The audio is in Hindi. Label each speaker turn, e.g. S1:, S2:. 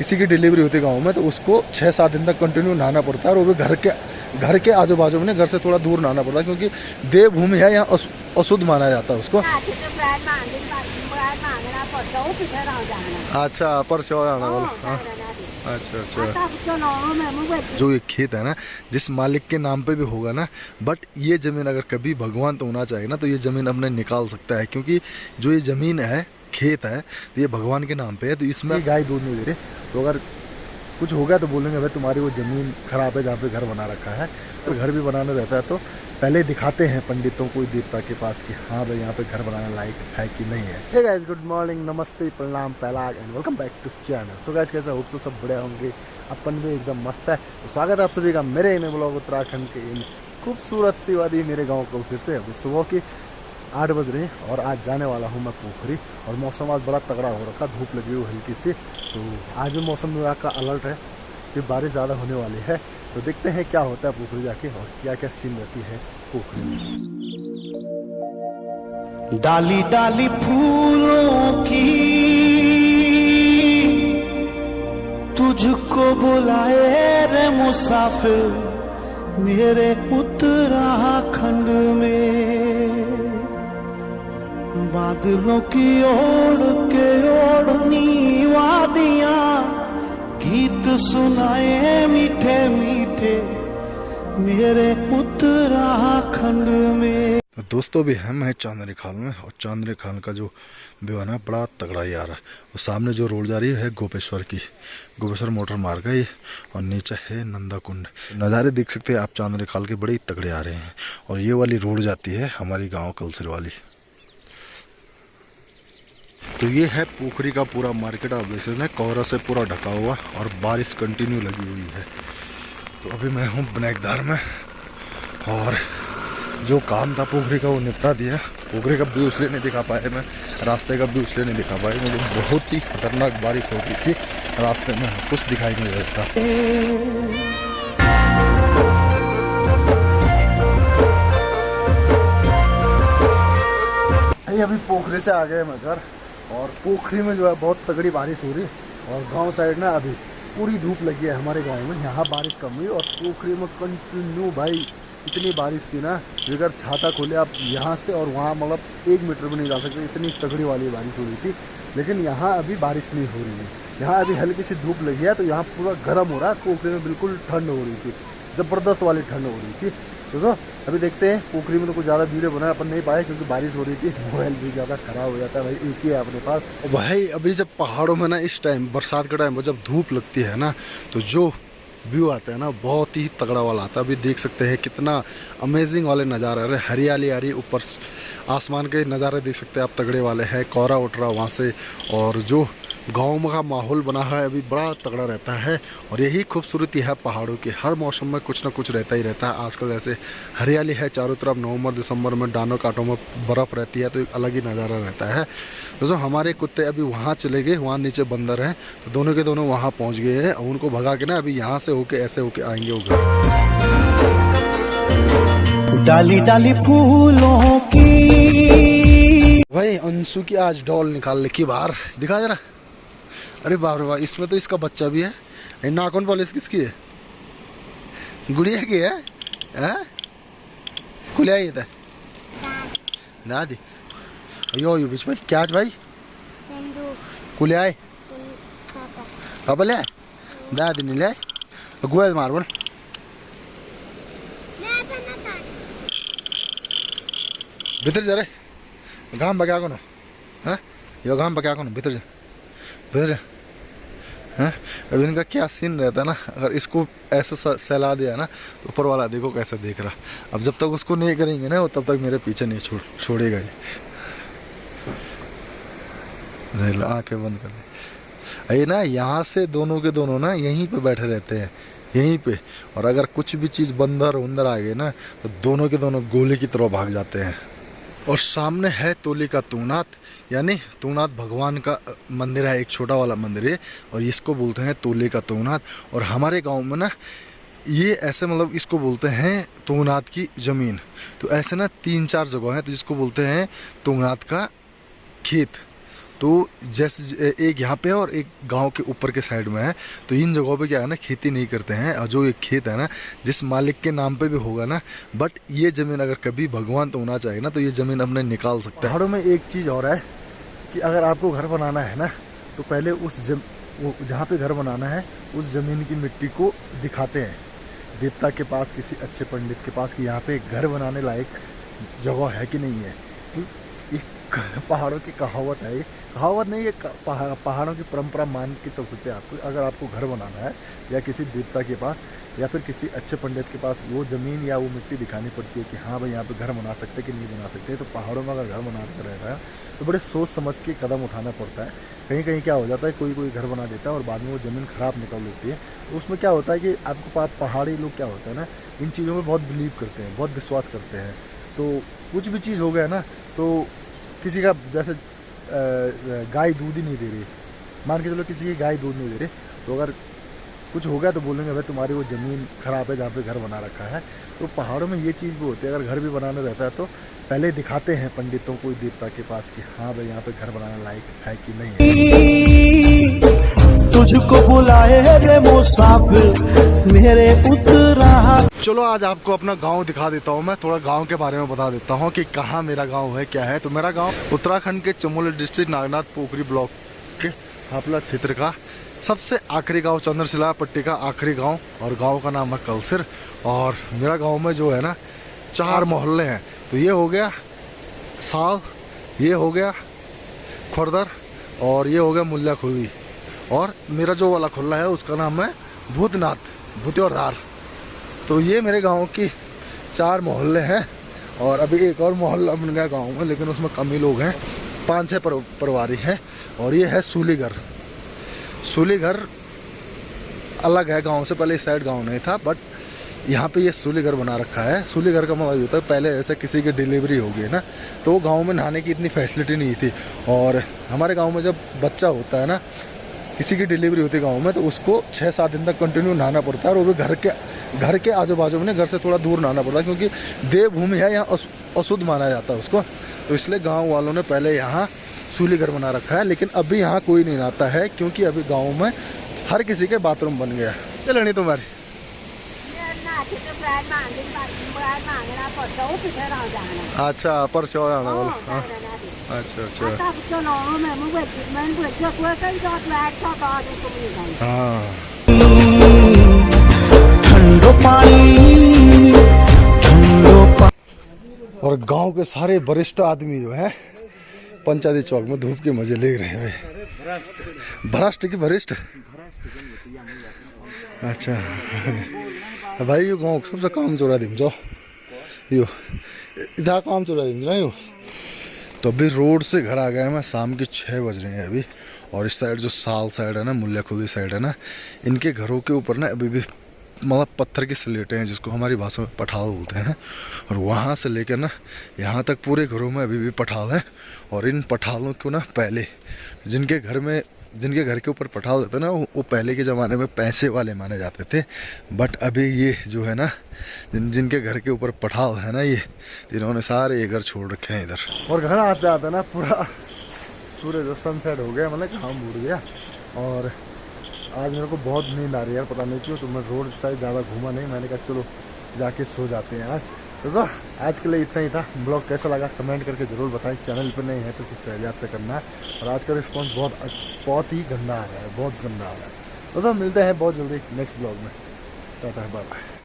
S1: किसी की डिलीवरी होती है गाँव में तो उसको 6-7 दिन तक कंटिन्यू नहाना पड़ता है, और वो भी घर के आजू बाजू में, घर से थोड़ा दूर नहाना पड़ता है, क्योंकि देवभूमि है, यहाँ अशुद्ध माना जाता है उसको। अच्छा पर अच्छा अच्छा। जो ये खेत है ना, जिस मालिक के नाम पे भी होगा ना, बट ये ज़मीन अगर कभी भगवान तो होना चाहिए ना, तो ये ज़मीन अपने निकाल सकता है, क्योंकि जो ये ज़मीन है, खेत है, तो ये भगवान के नाम पे है। तो इसमें गाय दूध नहीं दे रही, तो अगर कुछ हो गया तो बोलेंगे भाई तुम्हारी वो ज़मीन खराब है जहाँ पे घर बना रखा है। तो घर भी बनाना रहता है तो पहले दिखाते हैं पंडितों को, देवता के पास कि हाँ भाई यहाँ पे घर बनाने लायक है कि नहीं है। हे गाइस, गुड मॉर्निंग, नमस्ते, प्रणाम, पहलाग and welcome back to channel. So guys, कैसा होप तो सब बढ़िया होंगे, अपन भी एकदम मस्त है। तो स्वागत है आप सभी का मेरे इन ब्लॉग उत्तराखंड के इन खूबसूरत सी वादी मेरे गाँव कौसिर से। अभी सुबह की 8 बज रही हैं और आज जाने वाला हूँ मैं पोखरी। और मौसम आज बड़ा तगड़ा हो रखा, धूप लगी हुई हल्की सी। तो आज भी मौसम विभाग का अलर्ट है कि बारिश ज़्यादा होने वाली है। तो देखते हैं क्या होता है पोखरी जाके और क्या क्या सीन रहती है पोखरी में।
S2: डाली डाली फूलों की तुझको बुलाए रे मुसाफिर मेरे उत्तराखंड में। बादलों की ओढ़ के ओढ़नी वादियां गीत सुनाए मीठे मीठे मेरे उत्तराखंड में।
S1: तो दोस्तों अभी हम हैं चांदनी खाल में, और चांदनी खाल का जो व्यू है ना, बड़ा तगड़ा ही आ रहा है। और सामने जो रोड जा रही है गोपेश्वर की, गोपेश्वर मोटर मार्ग है ये, और नीचे है नंदा कुंड। नज़ारे देख सकते हैं आप चांदनी खाल के, बड़े ही तगड़े आ रहे हैं। और ये वाली रोड जाती है हमारी गाँव कलसिर वाली। तो ये है पोखरी का पूरा मार्केट, आप देख सकते हैं कोहरा से पूरा ढका हुआ, और बारिश कंटिन्यू लगी हुई है। तो अभी मैं हूँ बनैकदार में, और जो काम था पोखरी का वो निपटा दिया। पोखरी का व्यू इसलिए नहीं दिखा पाया मैं, रास्ते का व्यू इसलिए नहीं दिखा पाया मुझे, बहुत ही खतरनाक बारिश होती थी, रास्ते में कुछ दिखाई नहीं देता। अभी पोखरी से आ गए मैं घर, और पोखरी में जो है बहुत तगड़ी बारिश हो रही, और गांव साइड ना अभी पूरी धूप लगी है हमारे गांव में। यहाँ बारिश कम हुई, और पोखरी में कंटिन्यू भाई इतनी बारिश थी ना, अगर छाता खोले आप यहाँ से और वहाँ मतलब 1 मीटर भी नहीं जा सकते, इतनी तगड़ी वाली बारिश हो रही थी। लेकिन यहाँ अभी बारिश नहीं हो रही है, यहाँ अभी हल्की सी धूप लगी है, तो यहाँ पूरा गर्म हो रहा है। पोखरी में बिल्कुल ठंड हो रही थी, ज़बरदस्त वाली ठंड हो रही थी। तो अभी देखते हैं, पोखरी में तो कुछ ज़्यादा वीडियो बनाए अपन नहीं पाए क्योंकि बारिश हो रही थी, मोबाइल भी ज़्यादा ख़राब हो जाता है भाई, एक ही है अपने पास। भाई अभी जब पहाड़ों में ना इस टाइम बरसात के टाइम पर जब धूप लगती है ना, तो जो व्यू आता है ना बहुत ही तगड़ा वाला आता है। अभी देख सकते हैं कितना अमेजिंग वाले नज़ारे आ रहे हैं, हरियाली आ रही, ऊपर आसमान के नज़ारे देख सकते हैं आप, तगड़े वाले हैं। कोहरा उठ रहा वहाँ से, और जो गाँव का माहौल बना है अभी बड़ा तगड़ा रहता है। और यही खूबसूरती है पहाड़ों की, हर मौसम में कुछ ना कुछ रहता ही रहता है। आजकल जैसे हरियाली है चारों तरफ, नवंबर दिसंबर में डांडों कांटों में बर्फ़ रहती है, तो एक अलग ही नज़ारा रहता है। दोस्तों हमारे कुत्ते अभी वहाँ चले गए, वहाँ नीचे बंदर हैं, तो दोनों के दोनों वहाँ पहुँच गए हैं, और उनको भगा के ना अभी यहाँ से होके ऐसे होके आएंगे वो घर।
S2: डाली डाली फूलों की
S1: भाई अंशु की आज डॉल निकालने की बार, दिखा जरा। अरे बाप रे बाप, इसमें तो इसका बच्चा भी है। नाखून पॉलिश किसकी है? गुड़िया की है? खुलिया ही था दादी यो यो बीच भाई क्या आज भाई खुलिया है पापा ले दादी नहीं ले गोयल मार बोल। भीतर जा रे, घाम बग्या को ना, हाँ यो घाम बग्या को ना, भीतर जा भीतर जा। हाँ अब इनका क्या सीन रहता है ना, अगर इसको ऐसे सहला दिया ना तो ऊपर वाला देखो कैसे देख रहा। अब जब तक उसको नहीं करेंगे ना, वो तब तक मेरे पीछे नहीं छोड़ेगा ये। आंखें बंद कर दे। ये ना यहाँ से दोनों के दोनों ना यहीं पे बैठे रहते हैं, यहीं पे। और अगर कुछ भी चीज़ बंदर उंदर आ गए ना, तो दोनों के दोनों गोली की तरह भाग जाते हैं। और सामने है तोली का तुंगनाथ, यानी तुंगनाथ भगवान का मंदिर है, एक छोटा वाला मंदिर है, और इसको बोलते हैं तोली का तुंगनाथ। और हमारे गांव में ना ये ऐसे मतलब इसको बोलते हैं तुंगनाथ की ज़मीन। तो ऐसे ना 3-4 जगह हैं, तो जिसको बोलते हैं तुंगनाथ का खेत, तो जैसे एक यहाँ पे है और एक गांव के ऊपर के साइड में है। तो इन जगहों पे क्या है ना, खेती नहीं करते हैं। और जो ये खेत है ना, जिस मालिक के नाम पे भी होगा ना, बट ये ज़मीन अगर कभी भगवान तो होना चाहिए ना, तो ये ज़मीन अपने निकाल सकता है। पहाड़ों में एक चीज़ और है कि अगर आपको घर बनाना है ना, तो पहले वो जहाँ पे घर बनाना है उस ज़मीन की मिट्टी को दिखाते हैं देवता के पास, किसी अच्छे पंडित के पास, कि यहाँ पे घर बनाने लायक जगह है कि नहीं है। एक पहाड़ों की कहावत है, ये कहावत नहीं, ये पहाड़ों की परंपरा मान के चल सकते हैं आपको। अगर आपको घर बनाना है या किसी देवता के पास या फिर किसी अच्छे पंडित के पास वो ज़मीन या वो मिट्टी दिखानी पड़ती है कि हाँ भाई यहाँ पे घर बना सकते कि नहीं बना सकते। तो पहाड़ों में अगर घर बना कर रह है तो बड़े सोच समझ के कदम उठाना पड़ता है। कहीं कहीं क्या हो जाता है, कोई घर बना देता है और बाद में वो ज़मीन ख़राब निकल लेती है। तो उसमें क्या होता है कि आपको पास पहाड़ी लोग क्या होता है ना, इन चीज़ों में बहुत बिलीव करते हैं, बहुत विश्वास करते हैं। तो कुछ भी चीज़ हो गया ना, तो किसी का जैसे गाय दूध ही नहीं दे रही, मान के चलो किसी की गाय दूध नहीं दे रही, तो अगर कुछ हो गया तो बोलेंगे भाई तुम्हारी वो ज़मीन ख़राब है जहाँ पे घर बना रखा है। तो पहाड़ों में ये चीज़ भी होती है, अगर घर भी बनाना रहता है तो पहले दिखाते हैं पंडितों को, देवता के पास कि हाँ भाई यहाँ पे घर बनाने लायक है कि नहीं है।
S2: तुझको बुलाए रे मुसाफिर मेरे उतरा।
S1: चलो आज आपको अपना गांव दिखा देता हूँ, मैं थोड़ा गांव के बारे में बता देता हूँ कि कहाँ मेरा गांव है, क्या है। तो मेरा गांव उत्तराखंड के चमोली डिस्ट्रिक्ट नागनाथ पोखरी ब्लॉक के हापला क्षेत्र का सबसे आखिरी गांव, चंद्रशिला पट्टी का आखिरी गांव, और गांव का नाम है कलसिर। और मेरा गांव में जो है ना 4 मोहल्ले हैं। तो ये हो गया साल, ये हो गया खुर्दर, और ये हो गया मुल्ला खुली, और मेरा जो वाला खुला है उसका नाम है भूतनाथ, भूत्योरधार। तो ये मेरे गांव की 4 मोहल्ले हैं। और अभी एक और मोहल्ला बन गया गांव में, लेकिन उसमें कम ही लोग हैं, 5-6 परिवारी हैं। और ये है सूलीघर। सूलीघर अलग है गांव से, पहले इस साइड गांव नहीं था, बट यहाँ पे ये सूलीघर बना रखा है। सूलीघर का मतलब होता है पहले ऐसे किसी की डिलीवरी हो गई ना, तो गांव में नहाने की इतनी फैसिलिटी नहीं थी। और हमारे गांव में जब बच्चा होता है ना, किसी की डिलीवरी होती है गांव में, तो उसको 6-7 दिन तक कंटिन्यू नहाना पड़ता है। और वो भी घर के आजू बाजू में, घर से थोड़ा दूर नहाना पड़ता है, क्योंकि देवभूमि है, यहाँ अशुद्ध माना जाता है उसको। तो इसलिए गाँव वालों ने पहले यहाँ सूलीघर बना रखा है। लेकिन अभी यहाँ कोई नहीं नहाता है, क्योंकि अभी गाँव में हर किसी के बाथरूम बन गया। चलो नहीं तुम्हारी अच्छा परसों आना बोलो। अच्छा अच्छा हाँ। और गांव के सारे वरिष्ठ आदमी जो है पंचायती चौक में धूप के मजे ले रहे हैं। भ्रष्ट की वरिष्ठ, अच्छा भाई यो गाँव सबसे काम चोरा दिम जो यो इधर काम चोरा दिम ना यो। तो अभी रोड से घर आ गए मैं, शाम के 6 बज रहे हैं अभी। और इस साइड जो साल साइड है ना, मुल्ला खुली साइड है ना, इनके घरों के ऊपर ना अभी भी मतलब पत्थर की स्लेटें हैं, जिसको हमारी भाषा में पठाल बोलते हैं। और वहाँ से लेकर ना यहाँ तक पूरे घरों में अभी भी पठाल है। और इन पठालों को ना पहले जिनके घर के ऊपर पठाल होते ना, वो पहले के ज़माने में पैसे वाले माने जाते थे। बट अभी ये जो है ना, जिनके घर के ऊपर पठाल है ना, ये इन्होंने सारे ये घर छोड़ रखे हैं इधर। और घर आते आते ना पूरा सूरज सनसेट हो गया, मतलब काम उड़ गया। और आज मेरे को बहुत नींद आ रही है यार, पता नहीं क्यों। तो मैं रोड साइड ज़्यादा घूमा नहीं, मैंने कहा चलो जाके सो जाते हैं आज। तो आज के लिए इतना ही था। ब्लॉग कैसा लगा कमेंट करके ज़रूर बताएं। चैनल पर नहीं है तो सब्सक्राइब याद से करना है। और आज का रिस्पॉन्स बहुत ही गंदा आ रहा है, बहुत गंदा आ रहा है। तो मिलते हैं बहुत जल्दी नेक्स्ट ब्लॉग में। Tata bye bye.